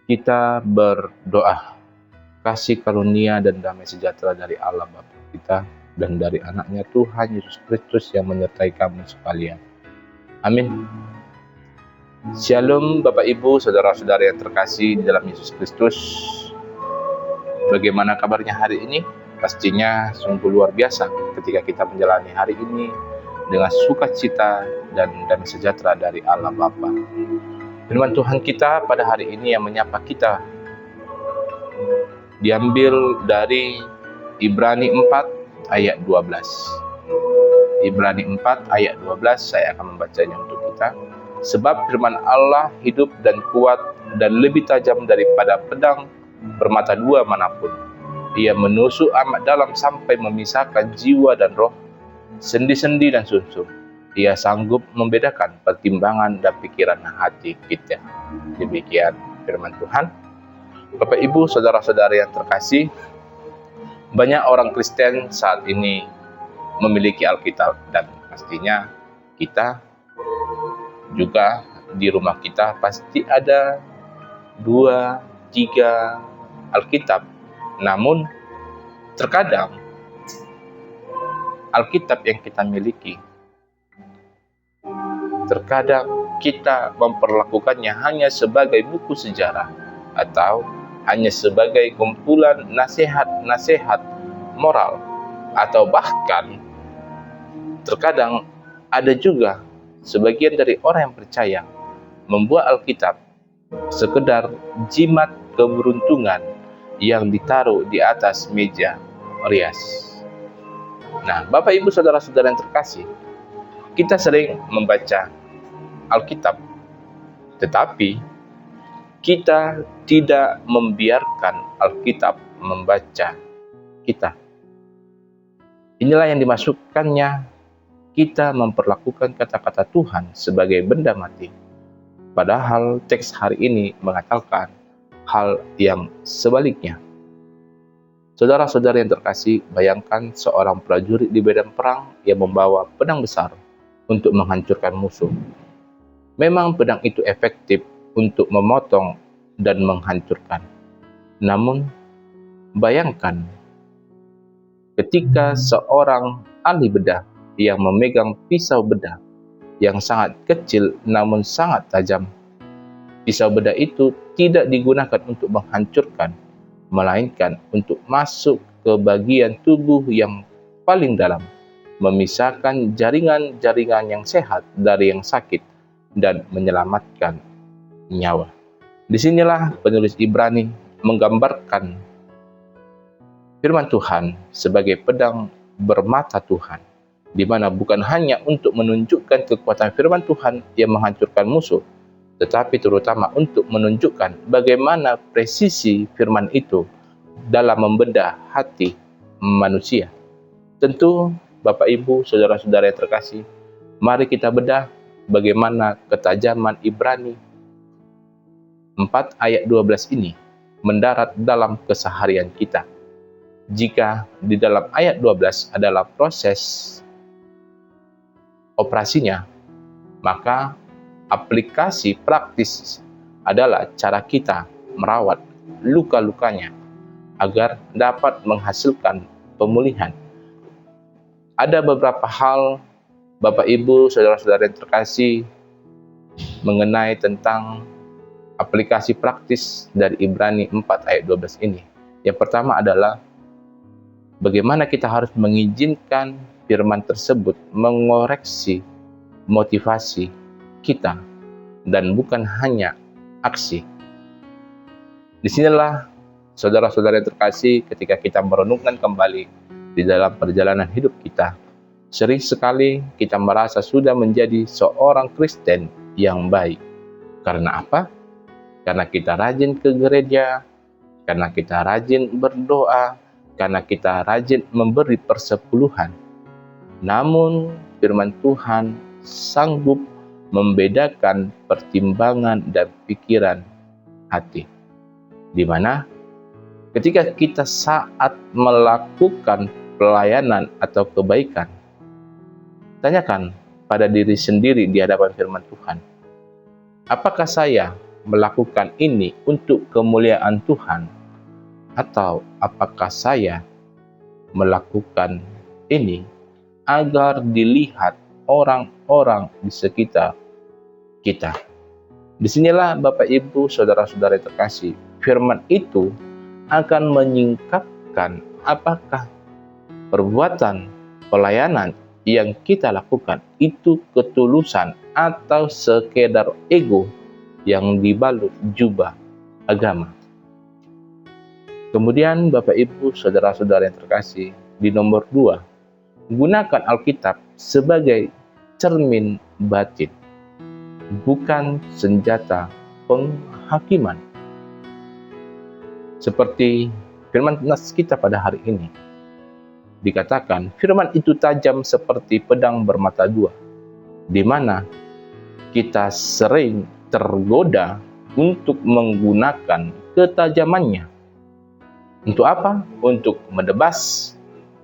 Kita berdoa, kasih karunia dan damai sejahtera dari Allah Bapa kita dan dari anaknya Tuhan Yesus Kristus yang menyertai kamu sekalian. Amin. Shalom Bapak Ibu, saudara-saudara yang terkasih di dalam Yesus Kristus. Bagaimana kabarnya hari ini? Pastinya sungguh luar biasa ketika kita menjalani hari ini dengan sukacita dan damai sejahtera dari Allah Bapa. Firman Tuhan kita pada hari ini yang menyapa kita diambil dari Ibrani 4 ayat 12. Ibrani 4 ayat 12 saya akan membacanya untuk kita. Sebab firman Allah hidup dan kuat dan lebih tajam daripada pedang bermata dua manapun. Ia menusuk amat dalam sampai memisahkan jiwa dan roh, sendi-sendi dan sumsum. Ia sanggup membedakan pertimbangan dan pikiran hati kita. Demikian firman Tuhan. Bapak Ibu, saudara-saudara yang terkasih, banyak orang Kristen saat ini memiliki Alkitab, dan pastinya kita juga di rumah kita pasti ada 2-3 Alkitab. Namun terkadang Alkitab yang kita miliki, terkadang kita memperlakukannya hanya sebagai buku sejarah atau hanya sebagai kumpulan nasihat-nasihat moral, atau bahkan terkadang ada juga sebagian dari orang yang percaya membuat Alkitab sekedar jimat keberuntungan yang ditaruh di atas meja rias. Nah, Bapak Ibu saudara-saudara yang terkasih, kita sering membaca Alkitab, tetapi kita tidak membiarkan Alkitab membaca kita. Inilah yang dimasukkannya kita memperlakukan kata-kata Tuhan sebagai benda mati. Padahal teks hari ini mengatakan hal yang sebaliknya. Saudara-saudara yang terkasih, bayangkan seorang prajurit di medan perang yang membawa pedang besar untuk menghancurkan musuh. Memang pedang itu efektif untuk memotong dan menghancurkan. Namun, bayangkan ketika seorang ahli bedah yang memegang pisau bedah yang sangat kecil namun sangat tajam. Pisau bedah itu tidak digunakan untuk menghancurkan, melainkan untuk masuk ke bagian tubuh yang paling dalam, memisahkan jaringan-jaringan yang sehat dari yang sakit, dan menyelamatkan nyawa. Disinilah penulis Ibrani menggambarkan firman Tuhan sebagai pedang bermata Tuhan, di mana bukan hanya untuk menunjukkan kekuatan firman Tuhan yang menghancurkan musuh, tetapi terutama untuk menunjukkan bagaimana presisi firman itu dalam membedah hati manusia. Tentu Bapak Ibu, saudara-saudara yang terkasih, mari kita bedah bagaimana ketajaman Ibrani 4 ayat 12 ini mendarat dalam keseharian kita. Jika di dalam ayat 12 adalah proses operasinya, maka aplikasi praktis adalah cara kita merawat luka-lukanya agar dapat menghasilkan pemulihan. Ada beberapa hal, Bapak Ibu, saudara-saudara yang terkasih, mengenai tentang aplikasi praktis dari Ibrani 4 ayat 12 ini. Yang pertama adalah bagaimana kita harus mengizinkan firman tersebut mengoreksi motivasi kita dan bukan hanya aksi. Disinilah saudara-saudara yang terkasih, ketika kita merenungkan kembali di dalam perjalanan hidup kita, sering sekali kita merasa sudah menjadi seorang Kristen yang baik. Karena apa? Karena kita rajin ke gereja, karena kita rajin berdoa, karena kita rajin memberi persepuluhan. Namun firman Tuhan sanggup membedakan pertimbangan dan pikiran hati. Di mana ketika kita saat melakukan pelayanan atau kebaikan, tanyakan pada diri sendiri di hadapan firman Tuhan, apakah saya melakukan ini untuk kemuliaan Tuhan, atau apakah saya melakukan ini agar dilihat orang-orang di sekitar kita? Disinilah Bapak Ibu Saudara-saudara yang terkasih, firman itu akan menyingkapkan apakah perbuatan pelayanan yang kita lakukan itu ketulusan atau sekedar ego yang dibalut jubah agama. Kemudian Bapak Ibu Saudara-saudara yang terkasih, di nomor 2, gunakan Alkitab sebagai cermin batin, bukan senjata penghakiman. Seperti firman nas kita pada hari ini, dikatakan firman itu tajam seperti pedang bermata dua, di mana kita sering tergoda untuk menggunakan ketajamannya. Untuk apa? Untuk menebas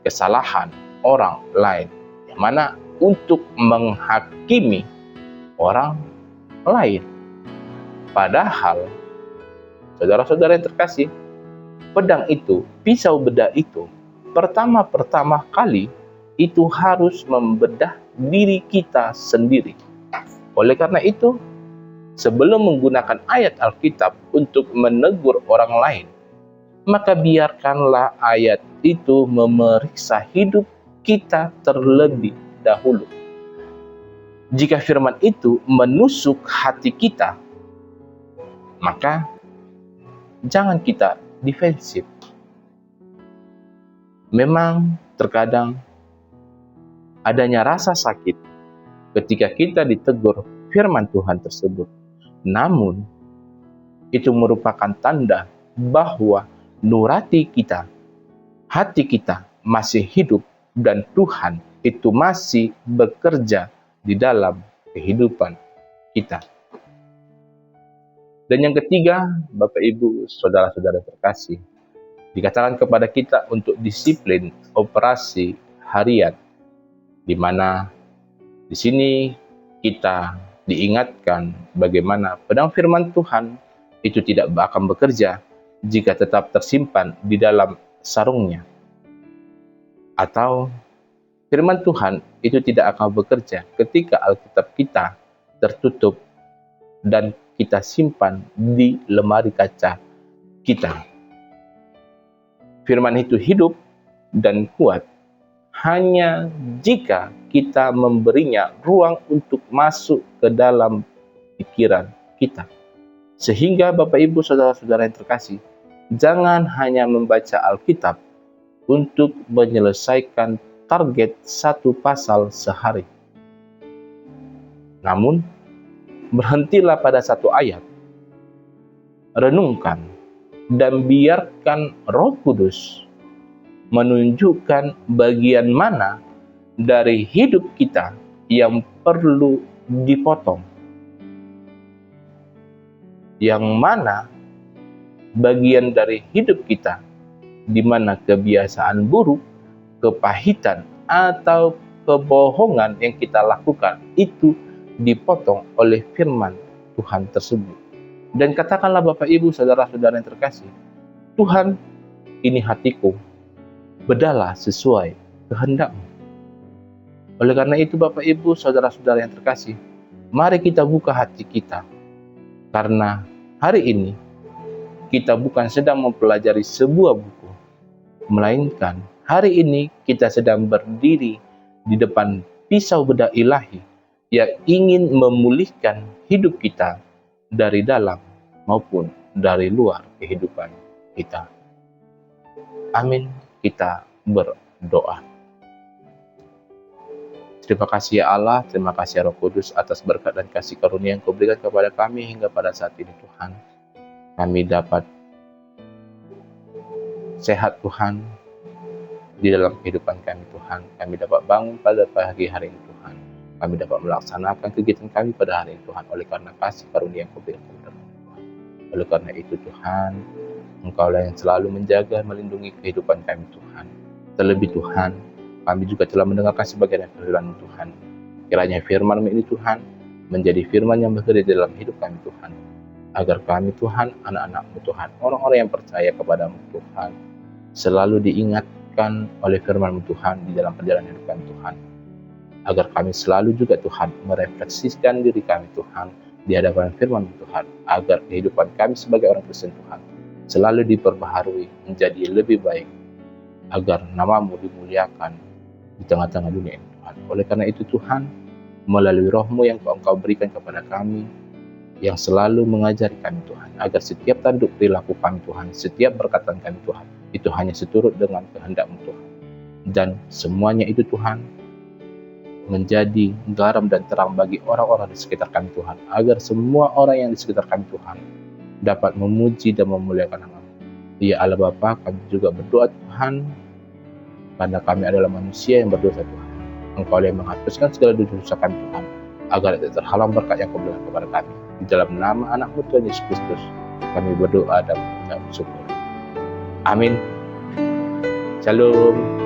kesalahan orang lain, yang mana untuk menghakimi orang lain. Padahal, saudara-saudara yang terkasih, pedang itu, pisau bedah itu, pertama kali itu harus membedah diri kita sendiri. Oleh karena itu, sebelum menggunakan ayat Alkitab untuk menegur orang lain, maka biarkanlah ayat itu memeriksa hidup kita terlebih dahulu. Jika firman itu menusuk hati kita, maka jangan kita defensif. Memang terkadang adanya rasa sakit ketika kita ditegur firman Tuhan tersebut. Namun, itu merupakan tanda bahwa nurani kita, hati kita masih hidup dan Tuhan itu masih bekerja di dalam kehidupan kita. Dan yang ketiga, Bapak Ibu Saudara-saudara terkasih, dikatakan kepada kita untuk disiplin operasi harian, di mana di sini kita diingatkan bagaimana pedang firman Tuhan itu tidak akan bekerja jika tetap tersimpan di dalam sarungnya. Atau firman Tuhan itu tidak akan bekerja ketika Alkitab kita tertutup dan kita simpan di lemari kaca kita. Firman itu hidup dan kuat hanya jika kita memberinya ruang untuk masuk ke dalam pikiran kita. Sehingga Bapak Ibu Saudara-saudara yang terkasih, jangan hanya membaca Alkitab untuk menyelesaikan target satu pasal sehari. Namun, berhentilah pada satu ayat. Renungkan dan biarkan Roh Kudus menunjukkan bagian mana dari hidup kita yang perlu dipotong. Yang mana bagian dari hidup kita di mana kebiasaan buruk, kepahitan, atau kebohongan yang kita lakukan itu dipotong oleh firman Tuhan tersebut. Dan katakanlah Bapak Ibu Saudara-saudara yang terkasih, Tuhan, ini hatiku, bedahlah sesuai kehendak-Mu. Oleh karena itu Bapak Ibu Saudara-saudara yang terkasih, mari kita buka hati kita. Karena hari ini kita bukan sedang mempelajari sebuah buku, melainkan hari ini kita sedang berdiri di depan pisau bedah ilahi yang ingin memulihkan hidup kita dari dalam maupun dari luar kehidupan kita. Amin. Kita berdoa. Terima kasih ya Allah, terima kasih ya Roh Kudus atas berkat dan kasih karunia yang Kau berikan kepada kami hingga pada saat ini Tuhan. Kami dapat sehat Tuhan di dalam kehidupan kami Tuhan. Kami dapat bangun pada pagi hari ini Tuhan. Kami dapat melaksanakan kegiatan kami pada hari ini Tuhan oleh karena kasih karunia yang Kau berikan kepada kami Tuhan. Oleh karena itu Tuhan, Engkaulah yang selalu menjaga, melindungi kehidupan kami Tuhan. Terlebih Tuhan, kami juga telah mendengarkan sebagian dari firman Tuhan. Kiranya firman ini Tuhan menjadi firman yang bekerja di dalam hidup kami Tuhan. agar kami Tuhan, anak-anak-Mu Tuhan, orang-orang yang percaya kepada-Mu Tuhan, selalu diingatkan oleh firman-Mu Tuhan di dalam perjalanan hidup kami Tuhan, agar kami selalu juga Tuhan merefleksikan diri kami Tuhan di hadapan firman-Mu Tuhan, agar kehidupan kami sebagai orang Kristen Tuhan selalu diperbaharui menjadi lebih baik, agar nama-Mu dimuliakan di tengah-tengah dunia ini Tuhan. Oleh karena itu Tuhan, melalui roh-Mu yang Engkau berikan kepada kami, yang selalu mengajari kami Tuhan, agar setiap tanduk perilaku kami Tuhan, setiap perkataan kami Tuhan, itu hanya seturut dengan kehendak-Mu Tuhan. Dan semuanya itu Tuhan, menjadi garam dan terang bagi orang-orang di sekitar kami Tuhan, agar semua orang yang di sekitar kami Tuhan dapat memuji dan memuliakan nama-Mu. Ya Allah Bapa, kami juga berdoa Tuhan, karena kami adalah manusia yang berdosa Tuhan. Engkau yang menghapuskan segala dosa kami Tuhan, agar tidak terhalang berkat yang Kau berikan kepada kami. Di dalam nama anak-Mu Tuhan Yesus Kristus, kami berdoa dan mengucap syukur. Amin. Shalom.